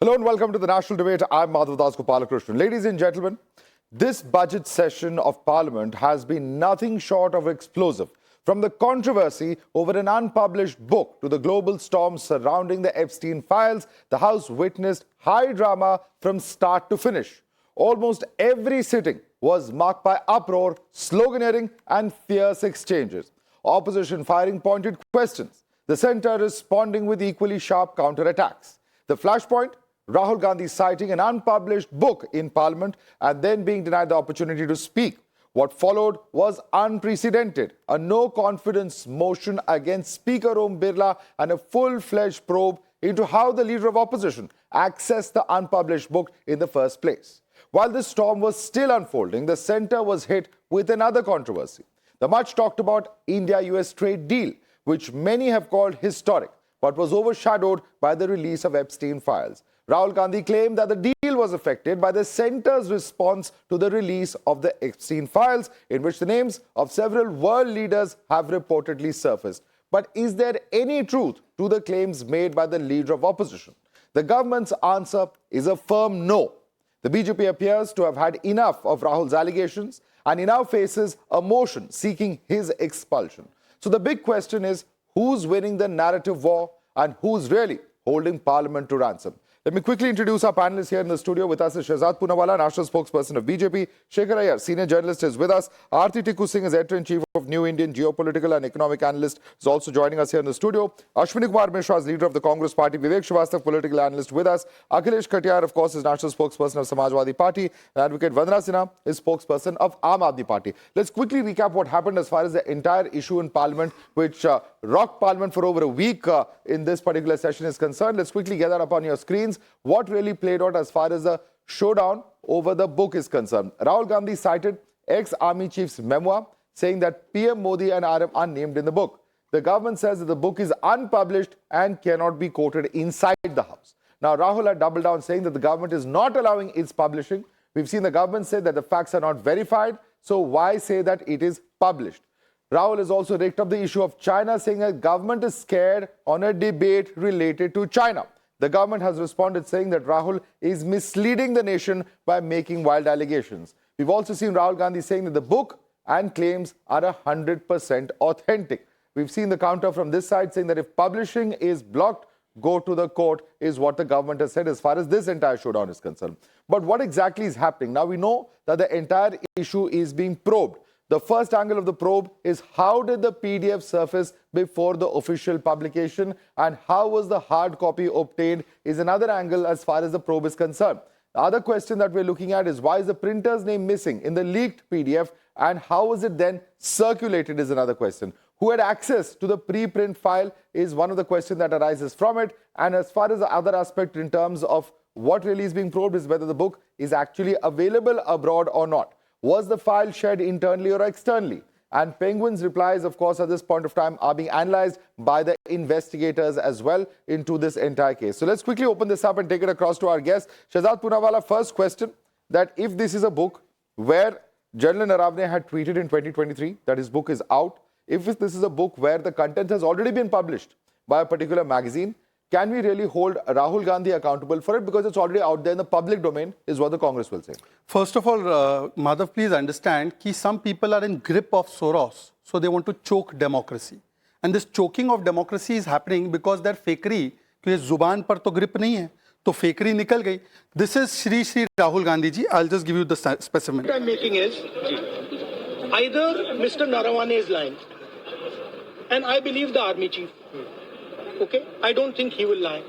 Hello and welcome to the National Debate. I'm Madhav Das Gopalakrishnan. Ladies and gentlemen, this budget session of Parliament has been nothing short of explosive. From the controversy over an unpublished book to the global storm surrounding the Epstein files, the House witnessed high drama from start to finish. Almost every sitting was marked by uproar, sloganeering and fierce exchanges. Opposition firing pointed questions. The centre responding with equally sharp counterattacks. The flashpoint, Rahul Gandhi citing an unpublished book in Parliament and then being denied the opportunity to speak. What followed was unprecedented, a no-confidence motion against Speaker Om Birla and a full-fledged probe into how the leader of opposition accessed the unpublished book in the first place. While this storm was still unfolding, the centre was hit with another controversy. The much-talked-about India-US trade deal, which many have called historic, but was overshadowed by the release of Epstein files. Rahul Gandhi claimed that the deal was affected by the centre's response to the release of the Epstein files, in which the names of several world leaders have reportedly surfaced. But is there any truth to the claims made by the leader of opposition? The government's answer is a firm no. The BJP appears to have had enough of Rahul's allegations and he now faces a motion seeking his expulsion. So the big question is, who's winning the narrative war and who's really holding Parliament to ransom? Let me quickly introduce our panelists here in the studio. With us is Shehzad Poonawalla, National Spokesperson of BJP. Shekhar Iyer, Senior Journalist, is with us. Aarti Tikku Singh is Editor-in-Chief of New Indian Geopolitical and Economic Analyst, is also joining us here in the studio. Ashwini Kumar Mishra is Leader of the Congress Party. Vivek Srivastava, Political Analyst, with us. Akhilesh Khatiyar, of course, is National Spokesperson of Samajwadi Party. And Advocate Vandana Sinha is Spokesperson of Aam Aadmi Party. Let's quickly recap what happened as far as the entire issue in Parliament, which rocked Parliament for over a week in this particular session is concerned. Let's quickly get that up on your screens. What really played out as far as the showdown over the book is concerned? Rahul Gandhi cited ex-army chief's memoir, saying that PM Modi and RM are named in the book. The government says that the book is unpublished and cannot be quoted inside the House. Now, Rahul had doubled down, saying that the government is not allowing its publishing. We've seen the government say that the facts are not verified, so why say that it is published? Rahul has also raked up the issue of China, saying that government is scared on a debate related to China. The government has responded, saying that Rahul is misleading the nation by making wild allegations. We've also seen Rahul Gandhi saying that the book and claims are 100% authentic. We've seen the counter from this side saying that if publishing is blocked, go to the court, is what the government has said as far as this entire showdown is concerned. But what exactly is happening? Now, we know that the entire issue is being probed. The first angle of the probe is, how did the PDF surface before the official publication, and how was the hard copy obtained is another angle as far as the probe is concerned. The other question that we're looking at is, why is the printer's name missing in the leaked PDF, and how was it then circulated is another question. Who had access to the preprint file is one of the questions that arises from it. And as far as the other aspect in terms of what really is being probed is whether the book is actually available abroad or not. Was the file shared internally or externally? And Penguin's replies, of course, at this point of time are being analyzed by the investigators as well into this entire case. So let's quickly open this up and take it across to our guest. Shehzad Poonawalla, first question, that if this is a book where General Naravane had tweeted in 2023 that his book is out, if this is a book where the content has already been published by a particular magazine, can we really hold Rahul Gandhi accountable for it? Because it's already out there in the public domain, is what the Congress will say. First of all, Madhav, please understand that some people are in grip of Soros, so they want to choke democracy. And this choking of democracy is happening because their fakery, because zuban par to grip nahi hai, to fakery nikal gayi. This is Shri Rahul Gandhi ji. I'll just give you the specimen. What I'm making is, either Mr. Naravane is lying, and I believe the army chief. Okay, I don't think he will lie.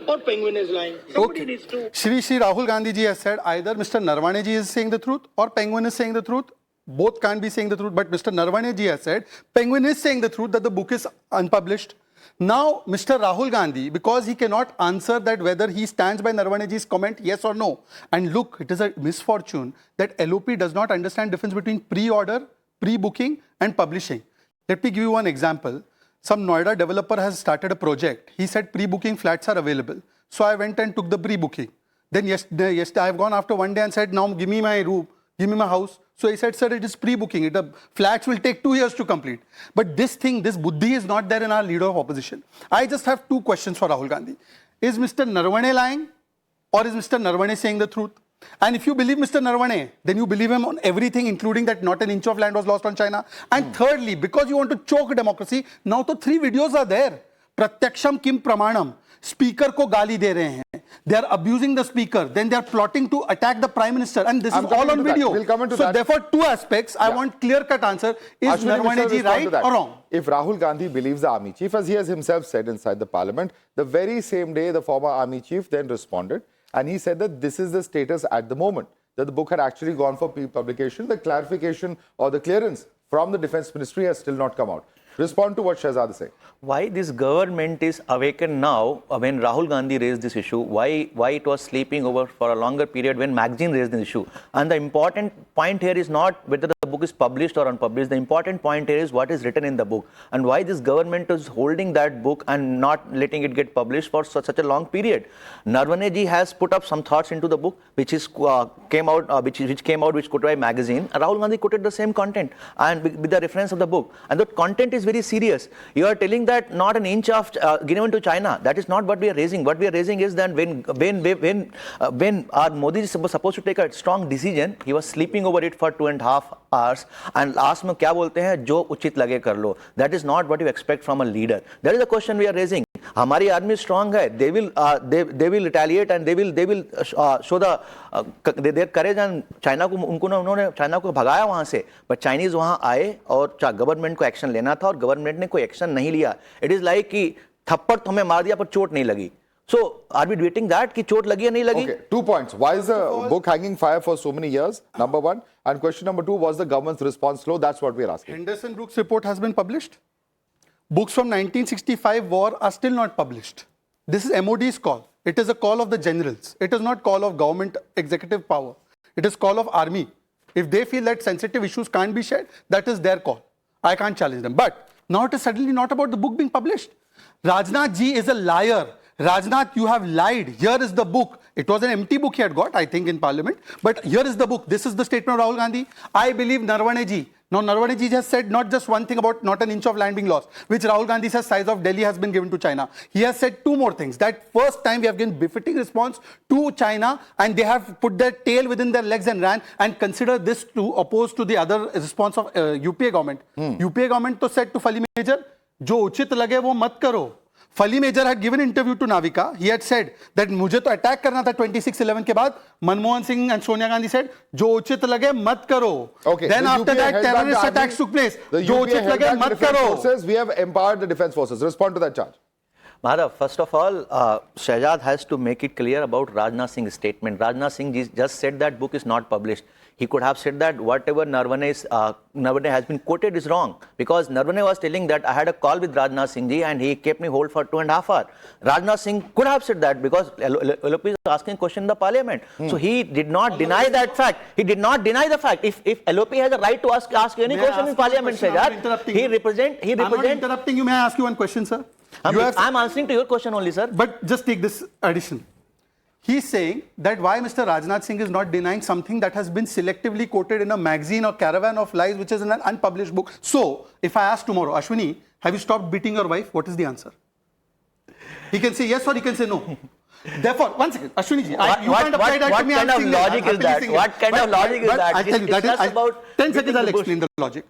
Or Penguin is lying. Somebody needs to. Shri Rahul Gandhi ji has said either Mr. Naravane ji is saying the truth or Penguin is saying the truth. Both can't be saying the truth, but Mr. Naravane ji has said Penguin is saying the truth that the book is unpublished. Now, Mr. Rahul Gandhi, because he cannot answer that whether he stands by Naravane ji's comment, yes or no. And look, it is a misfortune that LOP does not understand difference between pre-order, pre-booking and publishing. Let me give you one example. Some Noida developer has started a project. He said pre-booking flats are available. So I went and took the pre-booking. Then yesterday I have gone after one day and said, now give me my room, give me my house. So he said, sir, it is pre-booking. The flats will take 2 years to complete. But this buddhi is not there in our leader of opposition. I just have two questions for Rahul Gandhi. Is Mr. Naravane lying? or is Mr. Naravane saying the truth? And if you believe Mr. Naravane, then you believe him on everything, including that not an inch of land was lost on China. And thirdly, because you want to choke democracy, now the 3 videos are there. Pratyaksham kim pramanam. Speaker ko gali de rahe hain. They are abusing the speaker. Then they are plotting to attack the prime minister. And this is all on video. We'll come into so that. Therefore, 2 aspects. I want clear-cut answer. Is Naravane ji right or wrong? If Rahul Gandhi believes the army chief, as he has himself said inside the parliament, the very same day the former army chief then responded and he said that this is the status at the moment, that the book had actually gone for publication. The clarification or the clearance from the defense ministry has still not come out. Respond to what Shehzad is saying. Why this government is awakened now when Rahul Gandhi raised this issue, why it was sleeping over for a longer period when magazine raised the issue. And the important point here is not whether the book is published or unpublished. The important point here is what is written in the book and why this government is holding that book and not letting it get published for such a long period. Naravane ji has put up some thoughts into the book which came out quoted by magazine. And Rahul Gandhi quoted the same content and with the reference of the book. And the content is very serious. You are telling that not an inch of given to China. That is not what we are raising. What we are raising is that when our Modi was supposed to take a strong decision, he was sleeping over it for 2.5 hours and last में क्या बोलते हैं जो उचित लगे कर लो. That is not what you expect from a leader. That is the question we are raising. हमारी army strong है. They will retaliate and they will show their courage and China को उन्होंने China को भगाया वहाँ से. But Chinese वहाँ आए और गवर्नमेंट को एक्शन लेना था और गवर्नमेंट ने कोई एक्शन नहीं लिया. It is like कि थप्पड़ तो हमें मार दिया पर चोट नहीं लगी. So, are we debating that कि चोट लगी या नहीं लगी? Okay, 2 points. Why is the book hanging fire for so many years? Number 1. And question number 2, was the government's response slow? That's what we are asking. Henderson Brooks report has been published. Books from 1965 war are still not published. This is MOD's call. It is a call of the generals. It is not call of government executive power. It is call of army. If they feel that sensitive issues can't be shared, that is their call. I can't challenge them. But now it is suddenly not about the book being published. Rajnath ji is a liar. Rajnath, you have lied. Here is the book. It was an empty book he had got, I think, in parliament. But here is the book. This is the statement of Rahul Gandhi. I believe Naravane ji. Now, Naravane ji has said not just one thing about not an inch of land being lost, which Rahul Gandhi says size of Delhi has been given to China. He has said 2 more things. That first time we have given befitting response to China and they have put their tail within their legs and ran and consider this to oppose to the other response of UPA government. UPA government to said to Fali Major, jo uchit lage wo mat karo. Fali Major had given interview to Navika. He had said that मुझे तो attack करना था 26/11 के बाद. Manmohan Singh and Sonia Gandhi said जो उचित लगे मत करो. Okay. Then after that terrorist attacks took place. जो उचित लगे मत करो. We have empowered the defense forces. Respond to that charge. Madhav, first of all, Shehzad has to make it clear about Rajnath Singh's statement. Rajnath Singh just said that book is not published. He could have said that whatever Naravane has been quoted is wrong because Naravane was telling that I had a call with Rajnath Singh ji and he kept me hold for 2.5 hours. Rajnath Singh could have said that because LOP is asking question in the parliament. So he did not deny that fact. He did not deny the fact. If LOP has a right to ask any question in parliament, Shehzad, he represent. I'm not interrupting you. May I ask you one question, sir? I'm answering to your question only, sir. But just take this addition. He's saying that why Mr. Rajnath Singh is not denying something that has been selectively quoted in a magazine or caravan of lies, which is in an unpublished book. So, if I ask tomorrow, Ashwini, have you stopped beating your wife? What is the answer? He can say yes or he can say no. Therefore, one second, Ashwini ji, you can't apply that to me. What kind of logic is that? What kind of logic is that? I'll tell you, that is, about 10 seconds I'll explain the logic.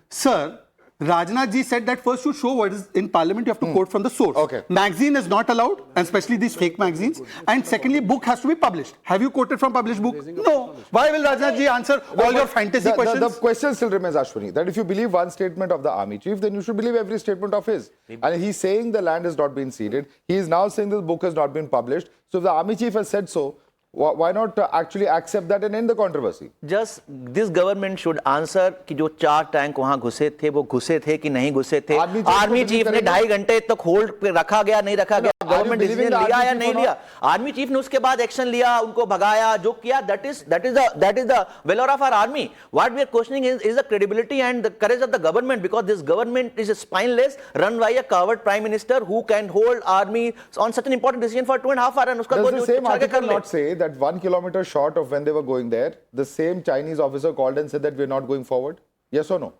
Sir, Rajnath ji said that first you show what is in parliament, you have to quote from the source. Okay. Magazine is not allowed, and especially these fake magazines. And secondly, book has to be published. Have you quoted from published book? No. Why will Rajnath ji answer all your fantasy questions? The question still remains, Ashwini, that if you believe one statement of the army chief, then you should believe every statement of his. And he's saying the land has not been ceded. He is now saying the book has not been published. So if the army chief has said so, why not actually accept that and end the controversy? Just this government should answer कि जो 4 tank वहां घुसे थे वो घुसे थे कि नहीं घुसे थे. आर्मी चीफ ने 2.5 घंटे तक होल्ड पे रखा गया नहीं रखा गया. गवर्नमेंट डिसीजन लिया या नहीं लिया. आर्मी चीफ ने उसके बाद एक्शन लिया, उनको भगाया, जो किया. That is the valor of our army. What we are questioning is the credibility and the courage of the government, because this government is spineless, run by a coward prime minister who can hold army on such an important decision for 2.5 hours. And उसका does the same article not say that 1 kilometer short of when they were going there, the same Chinese officer called and said that we're not going forward? Yes or no?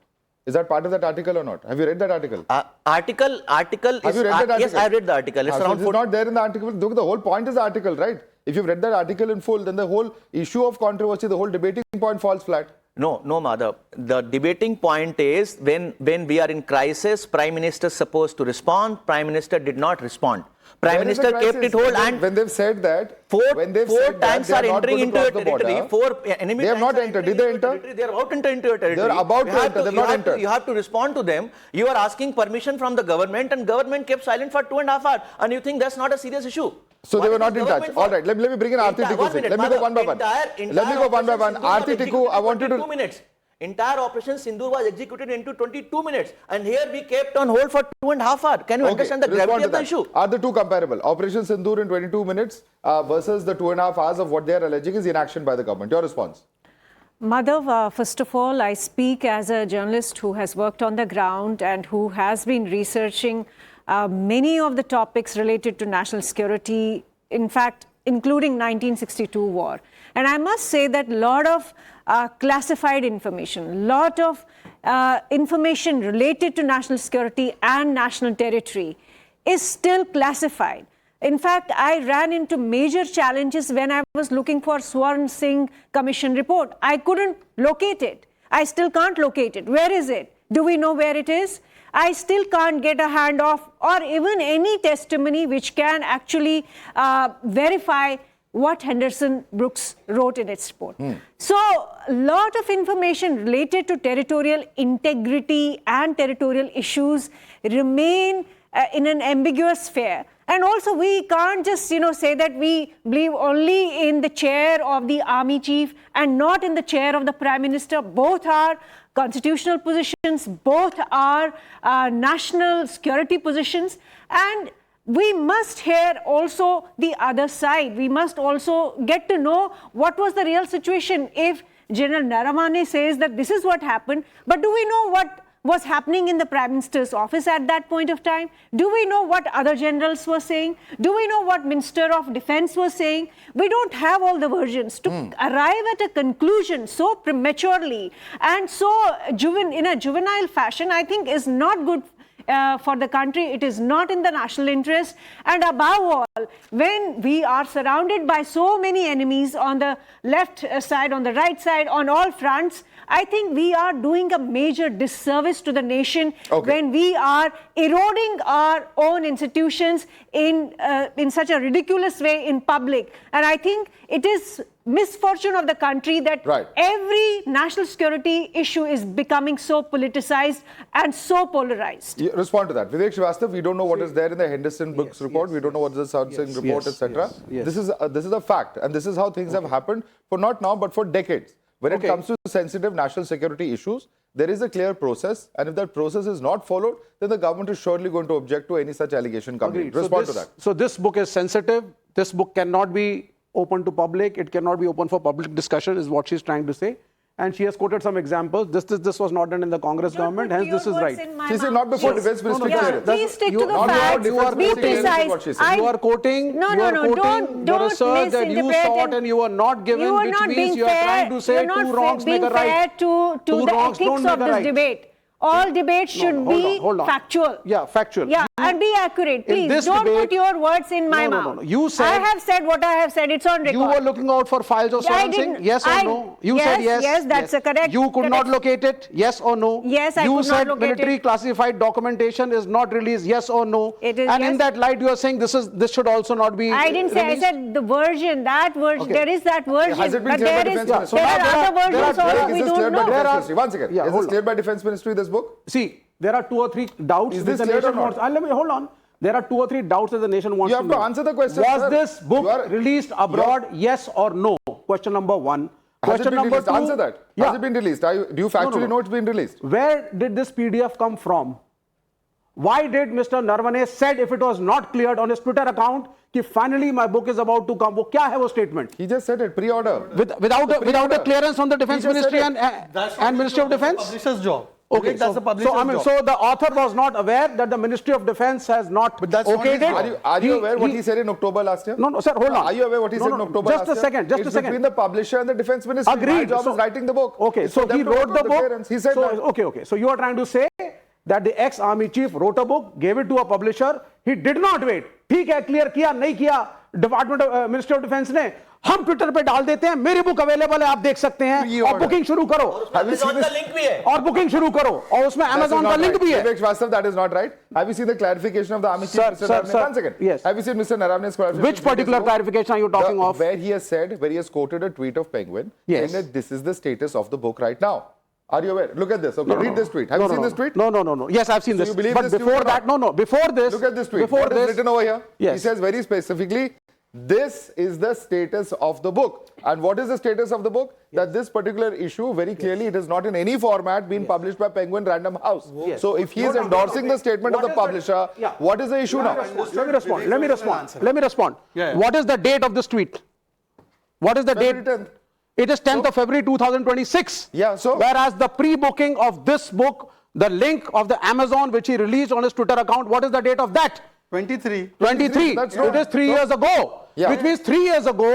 Is that part of that article or not? Have you read that article? Article Have you read that article? Yes, I read the article. It's So around this is not there in the article. Look, the whole point is the article, right? If you've read that article in full, then the whole issue of controversy, the whole debating point falls flat. No, Madhav. The debating point is when we are in crisis, Prime Minister is supposed to respond. Prime Minister did not respond. Prime When is the Minister kept crisis? it whole and when they've said that, four they times are not entering going to into a cross the border, territory. Four enemy they have tanks not are entered. entering Did they into a enter? territory. They are about to enter into a territory. They are about to You have enter. They've not entered. You have to respond to them. You are asking permission from the government, and government kept silent for 2.5 hours. And you think that's not a serious issue? So What they were is not the in touch. government All for? right, let me bring in Aarti One Tikku. minute, Let me go Madhav. one by one. Let me go one by one. Aarti Tikku, I want you to... 22 minutes. Entire Operation Sindoor was executed into 22 minutes. And here we kept on hold for 2.5 hours. Can you understand the gravity of the issue? Are the two comparable? Operation Sindoor in 22 minutes versus the 2.5 hours of what they are alleging is inaction by the government. Your response? Madhav, first of all, I speak as a journalist who has worked on the ground and who has been researching many of the topics related to national security, in fact, including 1962 war. And I must say that a lot of classified information, a lot of information related to national security and national territory is still classified. In fact, I ran into major challenges when I was looking for Swarn Singh Commission report. I couldn't locate it. I still can't locate it. Where is it? Do we know where it is? I still can't get a handoff or even any testimony which can actually verify what Henderson Brooks wrote in its report. So, a lot of information related to territorial integrity and territorial issues remain in an ambiguous sphere. And also, we can't just, say that we believe only in the chair of the army chief and not in the chair of the prime minister. Both are constitutional positions, both are national security positions, and we must hear also the other side. We must also get to know what was the real situation. If General Naravane says that this is what happened, but do we know what was happening in the Prime Minister's office at that point of time? Do we know what other generals were saying? Do we know what Minister of Defense was saying? We don't have all the versions. To arrive at a conclusion so prematurely and so in a juvenile fashion, I think is not good for the country. It is not in the national interest. And above all, when we are surrounded by so many enemies on the left side, on the right side, on all fronts, I think we are doing a major disservice to the nation when we are eroding our own institutions in such a ridiculous way in public. And I think it is misfortune of the country that every national security issue is becoming so politicized and so polarized. You respond to that. Vivek Srivastava, we don't know what is there in the Henderson Brooks report. We don't know what is the Swarn Singh report, etc. This is a fact. And this is how things have happened for not now, but for decades. When it comes to sensitive national security issues, there is a clear process, and if that process is not followed, then the government is surely going to object to any such allegation coming in. Respond to that. So this book is sensitive. This book cannot be open to public. It cannot be open for public discussion, is what she's trying to say. And she has quoted some examples. This was not done in the Congress government, hence this is right. She said not before defense ministry clearance. Please stick to the facts. Be precise. You are quoting the research that you sought and you were not given, which means you are trying to say two wrongs make a right. To the ethics of this debate. All debates should be factual. Yeah, factual. Yeah, and be accurate. Please don't put your words in my mouth. No. You said I have said what I have said. It's on record. you were looking out for files of Swarn Singh. Yes or no? You said yes. Yes, that's correct. You could not locate it. Yes or no? Yes, I could not locate it. You said military classified documentation is not released. Yes or no? It is. And in that light, you are saying this should also not be. I didn't say. released? I said the version. That version. There is that version. Has it been But cleared there by is. defense ministry? There are other versions also. We don't know. One second. Is this cleared by defense ministry, this book? See, there are 2 or 3 doubts. Is this the clear or nation not? wants. Let me hold on. There are 2 or 3 doubts that the nation wants. You have to answer the question. Was this book released abroad? Yes or no? Question number 1. Question number 2. Answer that. Has it been released? Do you factually know it's been released? Where did this PDF come from? Why did Mr. Naravane said if it was not cleared on his Twitter account, that finally my book is about to come? What was statement? He just said it, pre-order. Without a clearance from the Defense Ministry and Ministry of Defense? Publisher's job. Okay, that's the publisher's job. So the author was not aware that the Ministry of Defense has not okayed it. Are you aware what he said in October last year? No, sir, hold on. Are you aware what he said in October last year? Just a second. It's between the publisher and the Defense Ministry. Agreed. My job is writing the book. Okay, so he wrote the book. He said that. Okay. So you are trying to say that the ex-army chief wrote a book, gave it to a publisher. He did not wait. ठीक है, clear किया, नहीं किया. Department ministry of defence ने, हम Twitter पे डाल देते हैं, मेरी बुक अवेलेबल है, आप देख सकते हैं और बुकिंग शुरू करो, Amazon का लिंक भी है और बुकिंग शुरू करो, और उसमें Amazon का लिंक भी है. That is not right. Have you seen the clarification of the Army Chief, Mr. Naravane? One second. Yes. Have you seen Mr. Naravane's clarification? Which particular clarification are you talking of? Where he has quoted a tweet of Penguin saying that this is the status of the book right now. Are you aware? Look at this. Okay, read this tweet. Have you seen this tweet? No. Yes, I've seen this. You believe but this before tweet or that, not? before this. Look at this tweet. Before What is this, written over here? Yes. He says very specifically, this is the status of the book. And what is the status of the book? That this particular issue, very clearly, it is not in any format been published by Penguin Random House. So if he is endorsing the statement of the publisher, what is the issue now? Let me respond. Yeah. What is the date of this tweet? What is the February date? 10th. It is 10th of February 2026. Yeah, so- Whereas the pre-booking of this book, the link of the Amazon which he released on his Twitter account, what is the date of that? 23. 23. That's It wrong. is 3 years ago. Yeah. Which means 3 years ago,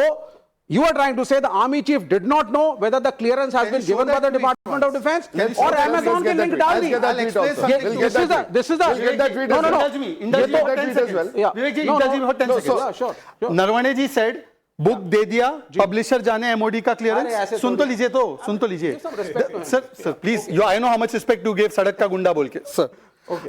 you are trying to say the army chief did not know whether the clearance has Can been you show given by that the tweet Department of Defense Can you show or that? Amazon Let's के get link that डाल tweet. The. Let's get that I'll tweet explain also. something. We'll get that tweet. This is the. We'll get that tweet No, as no, well. no. Indulge me. Get Indulge me that for 10 tweet as well. seconds. Yeah. Vivek ji, No, indulge no. me for 10 No, seconds. Yeah, sure. Naravane ji said, book दे दिया, publisher जाने MoD का अरे clearance. ऐसे सुन तो थोड़ी- लीजिए सुन तो लीजिए. Give some respect to him. Sir please you I know how much respect you give सड़क का गुंडा बोल के सर.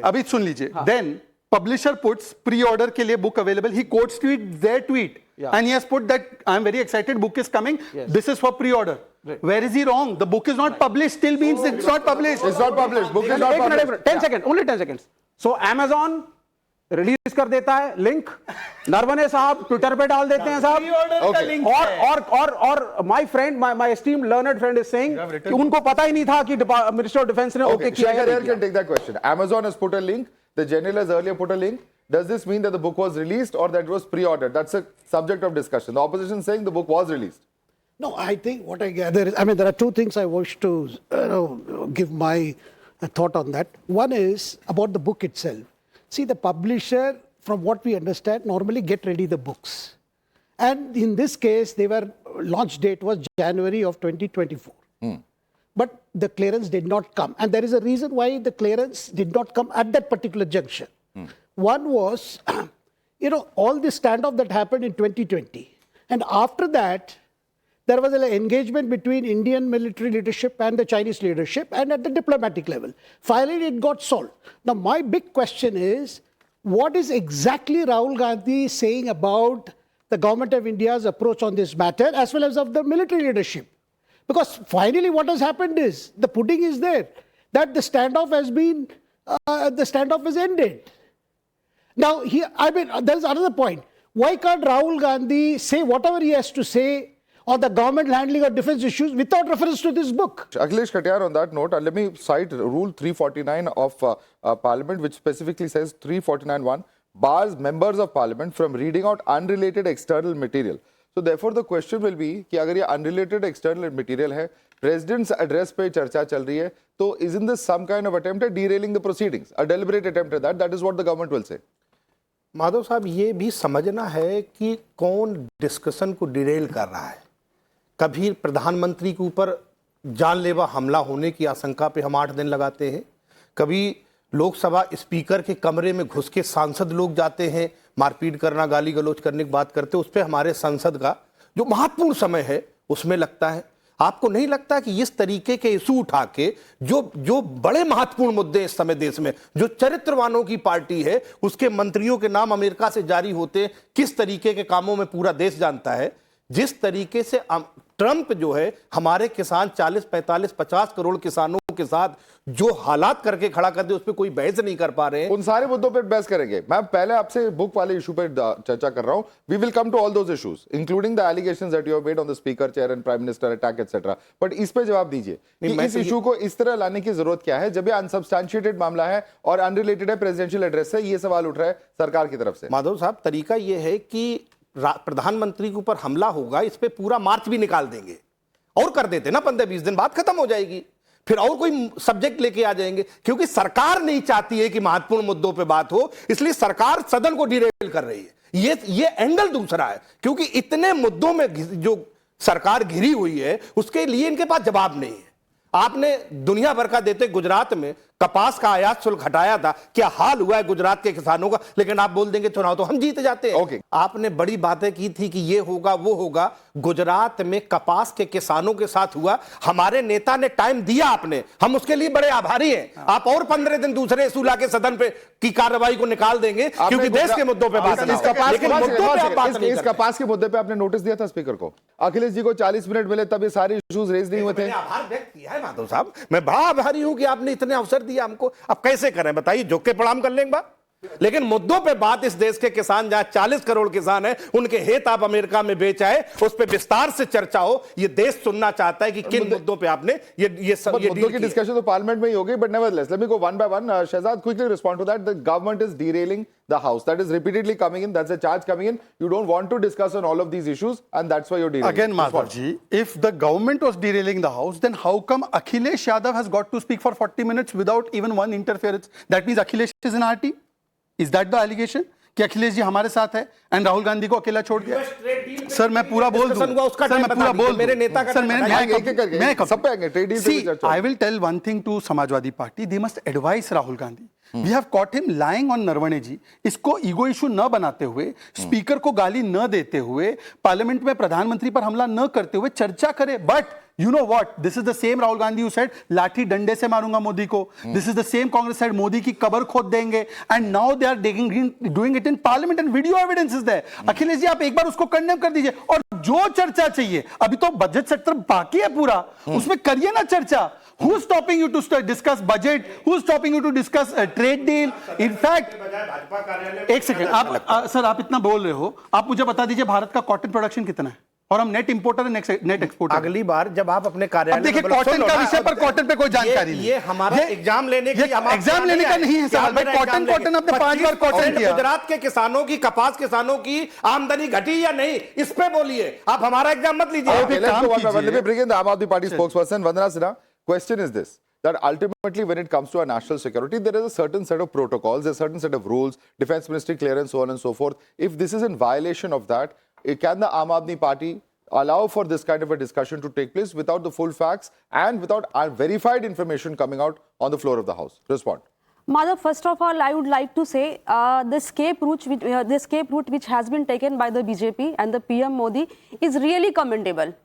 अभी सुन लीजिए. देन publisher puts pre-order के लिए book available. He quotes their tweet. Yeah. And he has put that I am very excited, book is coming. Yes. This is for pre-order. Right. Where is he wrong? The book is not published, still means it's not published. It's not published. Book is not एक published. Minute 10 second only 10 seconds so Amazon release कर देता है link, Naravane साहब Twitter पे डाल देते हैं साहब. Pre-order का link है. और my friend my esteemed learned friend is saying कि उनको पता ही नहीं था कि मिनिस्टर ऑफ डिफेंस ने ओके Okay, किया Shekhar है. here can take that question. Amazon has put a link. The general has earlier put a link. Does this mean that the book was released or that it was pre-ordered? That's a subject of discussion. The opposition is saying the book was released. No, I think what I gather is, there are two things I wish to give my thought on that. One is about the book itself. See, the publisher, from what we understand, normally get ready the books. And in this case, launch date was January of 2024. But the clearance did not come. And there is a reason why the clearance did not come at that particular junction. One was, all the standoff that happened in 2020. And after that, there was an engagement between Indian military leadership and the Chinese leadership and at the diplomatic level. Finally, it got solved. Now, my big question is, what is exactly Rahul Gandhi saying about the government of India's approach on this matter as well as of the military leadership? Because finally what has happened is, the pudding is there, that the standoff has ended. Now, there's another point. Why can't Rahul Gandhi say whatever he has to say on the government handling of defense issues without reference to this book? Akhilesh Katiyar, on that note, let me cite Rule 349 of Parliament, which specifically says 349(1) bars members of Parliament from reading out unrelated external material. So therefore, the question will be कि अगर ये unrelated external material है, President's address पे चर्चा चल रही है, तो isn't this some kind of attempt at derailing the proceedings? A deliberate attempt at that? That is what the government will say. Madhav साहब, ये भी समझना है कि कौन डिस्कशन को डिरेल कर रहा है. कभी प्रधानमंत्री के ऊपर जानलेवा हमला होने की आशंका पे हम 8 दिन लगाते हैं, कभी लोकसभा स्पीकर के कमरे में घुस के सांसद लोग जाते हैं, मारपीट करना, गाली गलौज करने की बात करते हैं, उस पर हमारे संसद का जो महत्वपूर्ण समय है उसमें लगता है. आपको नहीं लगता कि इस तरीके के इशू उठा के जो बड़े महत्वपूर्ण मुद्दे इस समय देश में, जो चरित्रवानों की पार्टी है, उसके मंत्रियों के नाम अमेरिका से जारी होते हैं, किस तरीके के कामों में पूरा देश जानता है. जिस तरीके से ट्रंप जो है हमारे किसान 40, 45, 50 करोड़ किसानों के साथ जो हालात करके खड़ा कर दे, उस पर कोई बहस नहीं कर पा रहे हैं. उन सारे मुद्दों पर बहस करेंगे. मैं पहले आपसे बुक वाले इशू पर चर्चा कर रहा हूं. We will come to all those issues including the allegations that you have made on the speaker chair and prime minister attack etcetera. But इस पे जवाब दीजिए कि इस इशू को इस तरह लाने की जरूरत क्या है जब ये अनसब्सटैंशिएटेड मामला है और अनरिलेटेड है प्रेसिडेंशियल एड्रेस से. ये सवाल उठ रहा है सरकार की तरफ से. माधव साहब, तरीका यह है कि प्रधानमंत्री के ऊपर हमला होगा, इस पे पूरा मार्च भी निकाल देंगे और कर देते ना, 15-20 दिन बाद खत्म हो जाएगी, फिर और कोई सब्जेक्ट लेके आ जाएंगे. क्योंकि सरकार नहीं चाहती है कि महत्वपूर्ण मुद्दों पे बात हो, इसलिए सरकार सदन को डिरेल कर रही है. ये एंगल दूसरा है, क्योंकि इतने मुद्दों में जो सरकार घिरी हुई है उसके लिए इनके पास जवाब नहीं है. आपने दुनिया भर का देते गुजरात में कपास का आयात शुल्क हटाया था, क्या हाल हुआ है गुजरात के किसानों का। लेकिन आप बोल देंगे चुनाव तो हम जीत जाते हैं। Okay. आपने बड़ी बातें की थी कि ये होगा वो होगा, गुजरात में कपास के किसानों के साथ हुआ, हमारे नेता ने टाइम दिया आपने, हम उसके लिए बड़े आभारी हैं। आप और 15 दिन दूसरे इशू लाके सदन पे की कार्रवाई को निकाल देंगे क्योंकि देश के मुद्दों पे बात इस कपास के मुद्दे पे आपने नोटिस दिया था स्पीकर को, अखिलेश जी को 40 मिनट मिले तब ये सारे इश्यूज रेज नहीं हुए थे। मैंने आभार व्यक्त किया है माधव साहब, मैं बड़ा आभारी हूं कि आपने इतने अवसर दिया हमको। अब कैसे करें बताइए, झुक के प्रणाम कर लेंगे बात, लेकिन मुद्दों पे बात, इस देश के किसान जहां 40 करोड़ किसान हैं उनके हित आप अमेरिका में बेच आए, उस पे विस्तार से चर्चा हो। ये देश सुनना चाहता है कि किन मुद्दों पे आपने ये सब मुद्दों की डिस्कशन तो पार्लियामेंट में ही होगी, but nevertheless let me go one by one. Shehzad, quickly respond to that. The government is derailing the house, that is repeatedly coming in, that's a charge coming in. You don't want to discuss on all of these issues and that's why you're derailing. Again, Madhav ji, if the government was derailing the house, then how come Akhilesh Yadav has got to speak for 40 minutes without even one interference? That means Akhilesh is an RT? Is that the allegation? कि अखिलेश जी हमारे साथ है and Rahul Gandhi को अकेला छोड़ दिया। Sir मैं पूरा बोल दूं, सर मैं पूरा बोल मेरे नेता का, सर मैं सब पे आएंगे, ट्रेड डील पे भी चर्चा। I will tell one thing to Samajwadi Party, they must advise Rahul Gandhi. We have caught him lying on Naravane ji. इसको ईगो इशू न बनाते हुए, स्पीकर को गाली न देते हुए, पार्लियामेंट में प्रधानमंत्री पर हमला न करते हुए चर्चा करे। But you know what, this is the same Rahul Gandhi who said लाठी डंडे से मारूंगा मोदी को। This is the same Congress said Modi की कब्र खोद देंगे, and now they are doing it in parliament and video evidence is there। Akhilesh ji आप एक बार उसको कंडेम कर दीजिए, और जो चर्चा चाहिए, अभी तो बजट सेक्टर बाकी है पूरा, उसमें करिए ना चर्चा। Who is stopping you to discuss budget? Who is stopping you to discuss a trade deal? In fact, एक सेकंड, आप सर आप इतना बोल रहे हो, आप मुझे बता दीजिए भारत का कॉटन प्रोडक्शन कितना है, और हम नेट इंपोर्टर है नेट एक्सपोर्टर। अगली बार जब आप अपने कार्यालय, देखिए कॉटन का विषय पर कॉटन पे कोई जानकारी नहीं, ये हमारा एग्जाम लेने की, एग्जाम लेने का नहीं है सवाल। मैं कॉटन अपने 5 बार कॉटन किया। गुजरात के किसानों की, कपास किसानों की आमदनी घटी या नहीं, इस पे बोलिए, आप हमारा एग्जाम मत लीजिए। Let me bring in the Aam Aadmi Party spokesperson Vandana Sinha. Question is this, that ultimately when it comes to our national security, there is a certain set of protocols, a certain set of rules, defense ministry clearance, so on and so forth. If this is in violation of that, can the Aam Aadmi Party allow for this kind of a discussion to take place without the full facts and without verified information coming out on the floor of the House? Respond. Madhav, first of all, I would like to say the escape route which has been taken by the BJP and the PM Modi is really commendable.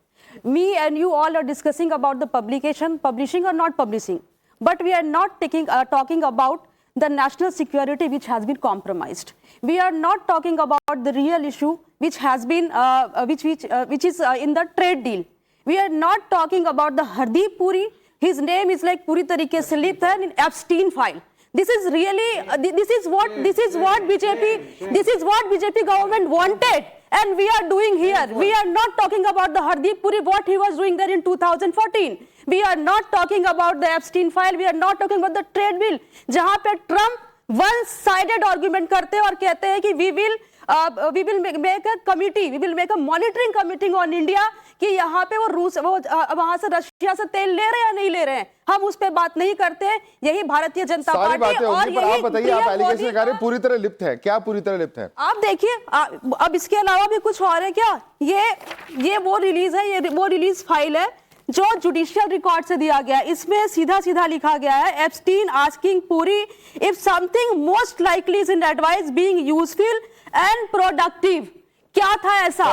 Me and you all are discussing about the publishing or not publishing, but we are not talking about the national security which has been compromised. We are not talking about the real issue which has been which is in the trade deal. We are not talking about the Hardeep Puri. His name is like Puri tarike se linked hai in Epstein file. This is really this is what BJP government wanted, and we are doing here. We are not talking about the Hardeep Puri, what he was doing there in 2014. We are not talking about the Epstein file. We are not talking about the trade bill, जहाँ पे Trump one-sided argument करते हैं और कहते हैं कि we will make a committee, we will make a monitoring committee on India कि यहाँ पे वो वहाँ से रशिया से तेल ले रहे हैं या नहीं ले रहे हैं, हम उस पे बात नहीं करते। यही भारतीय जनता पार्टी और यही आप बताइए, आप एलिगेशन लगा रहे हैं पूरी तरह लिप्त है, क्या पूरी तरह लिप्त है? आप देखिए, अब इसके अलावा भी कुछ और है क्या? ये वो रिलीज है, ये वो रिलीज फाइल है जो जुडिशियल रिकॉर्ड से दिया गया है। इसमें सीधा सीधा लिखा गया है, Epstein asking Puri if something most likely is in advice being useful and productive. क्या था ऐसा?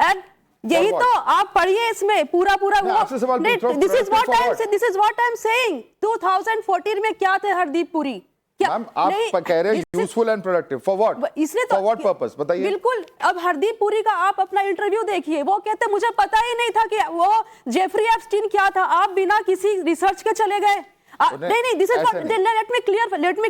एंड यही तो आप पढ़िए इसमें पूरा this is what I am saying. 2014 में क्या थे हरदीप पुरी? मैम आप कह रहे हैं useful and productive for what? इसलिए तो फॉर व्हाट पर्पस बताइए। बिल्कुल, अब हरदीप पुरी का आप अपना इंटरव्यू देखिए, वो कहते मुझे पता ही नहीं था कि वो जेफरी एप्स्टीन क्या था, आप बिना किसी रिसर्च के चले गए। नहीं, this is let me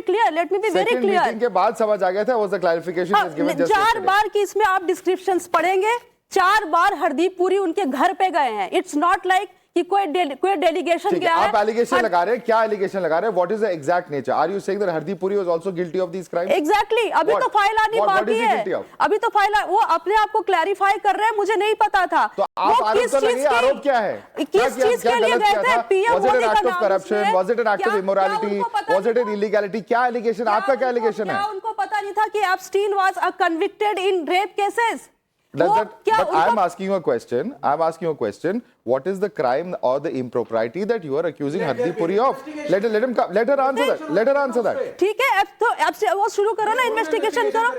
be very clear. Meeting के बाद समझ आ गया था, was the clarification is given just 4 बार की इसमें आप डिस्क्रिप्शंस पढ़ेंगे, 4 बार हरदीप पुरी उनके घर पे गए हैं। इट्स नॉट लाइक कि कोई डेलीगेशन गया है। आप एलिगेशन लगा रहे हैं, क्या एलिगेशन लगा रहे हैं? What is the exact nature? Are you saying that Hardeep Puri was also guilty of these crimes? Exactly, अभी तो फाइल आनी बाकी है, अभी तो फाइल वो अपने आप को क्लैरिफाई कर रहे हैं, मुझे नहीं पता था। तो आप आरोप तो लगे, आरोप क्या है? किस चीज के लिए गए थे? पीएम मोदी का नाम, corruption, was it an act of immorality, was it an illegality? क्या एलिगेशन, आपका क्या एलिगेशन है? क्या उनको पता नहीं था कि Epstein was convicted in rape cases? Does वो that, क्या but उनका- I'm asking you a question. I'm asking you a question. What is the crime or the impropriety that you are accusing Hardeep Puri of? Let him come. Let her answer that. Let her answer that. ठीक है, अब तो अब से वो शुरू करो ना, इन्वेस्टिगेशन करो।